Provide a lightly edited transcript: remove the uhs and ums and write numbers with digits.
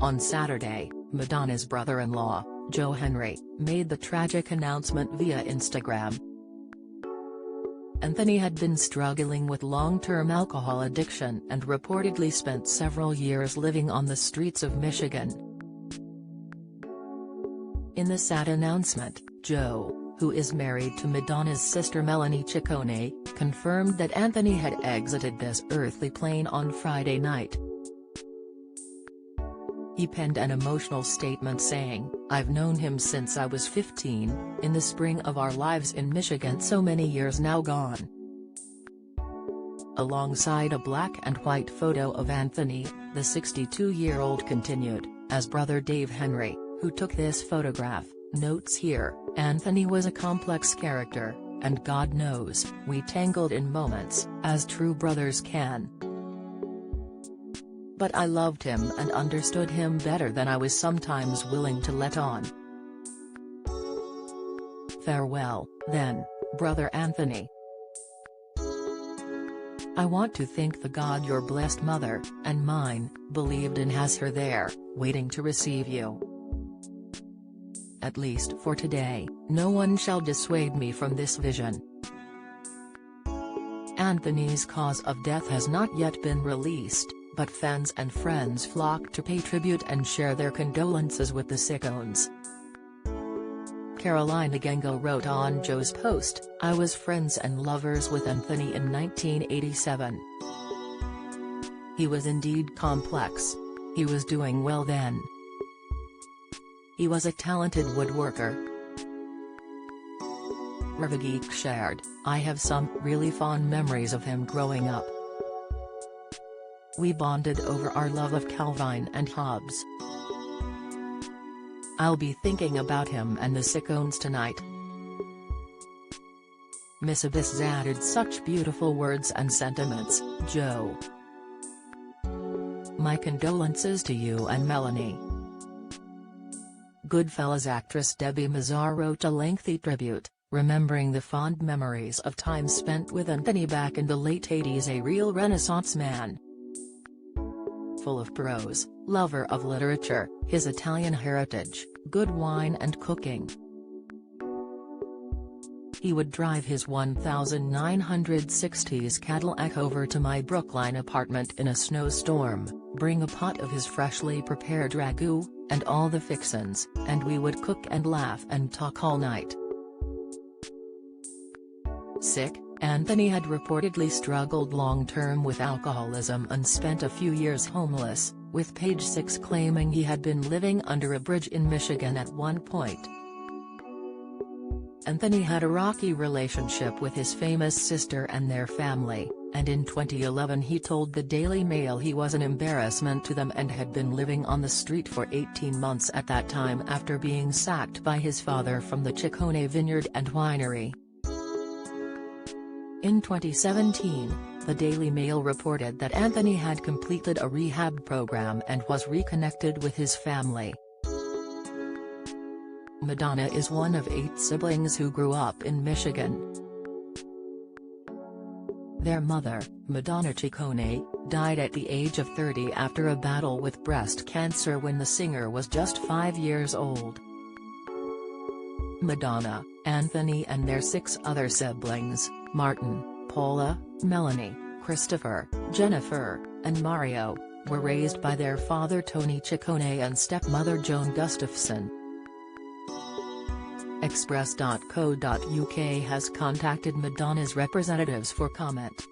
On Saturday, Madonna's brother-in-law, Joe Henry, made the tragic announcement via Instagram. Anthony had been struggling with long-term alcohol addiction and reportedly spent several years living on the streets of Michigan. In the sad announcement, Joe, who is married to Madonna's sister Melanie Ciccone, confirmed that Anthony had exited this earthly plane on Friday night. He penned an emotional statement saying, "I've known him since I was 15, in the spring of our lives in Michigan, so many years now gone." Alongside a black and white photo of Anthony, the 62-year-old continued, as brother Dave Henry, who took this photograph, notes here, "Anthony was a complex character, and God knows, we tangled in moments, as true brothers can. But I loved him and understood him better than I was sometimes willing to let on. Farewell, then, Brother Anthony. I want to thank the God your blessed mother, and mine, believed in has her there, waiting to receive you. At least for today, no one shall dissuade me from this vision." Anthony's cause of death has not yet been released, but fans and friends flocked to pay tribute and share their condolences with the Ciccones. Carolina Gengo wrote on Joe's post, "I was friends and lovers with Anthony in 1987. He was indeed complex. He was doing well then. He was a talented woodworker." Revageek shared, "I have some really fond memories of him growing up. We bonded over our love of Calvin and Hobbes. I'll be thinking about him and the Ciccones tonight." Miss Abyss added such beautiful words and sentiments, "Joe. My condolences to you and Melanie." Goodfellas actress Debbie Mazar wrote a lengthy tribute, remembering the fond memories of time spent with Anthony back in the late 80s, a real Renaissance man. Full of prose, lover of literature, his Italian heritage, good wine and cooking. He would drive his 1960s Cadillac over to my Brookline apartment in a snowstorm, bring a pot of his freshly prepared ragu, and all the fixins, and we would cook and laugh and talk all night. Sick, Anthony had reportedly struggled long-term with alcoholism and spent a few years homeless, with Page 6 claiming he had been living under a bridge in Michigan at one point. Anthony had a rocky relationship with his famous sister and their family, and in 2011 he told the Daily Mail he was an embarrassment to them and had been living on the street for 18 months at that time after being sacked by his father from the Ciccone Vineyard and Winery. In 2017, the Daily Mail reported that Anthony had completed a rehab program and was reconnected with his family. Madonna is one of 8 siblings who grew up in Michigan. Their mother, Madonna Ciccone, died at the age of 30 after a battle with breast cancer when the singer was just 5 years old. Madonna, Anthony and their 6 other siblings, Martin, Paula, Melanie, Christopher, Jennifer, and Mario, were raised by their father Tony Ciccone and stepmother Joan Gustafson. Express.co.uk has contacted Madonna's representatives for comment.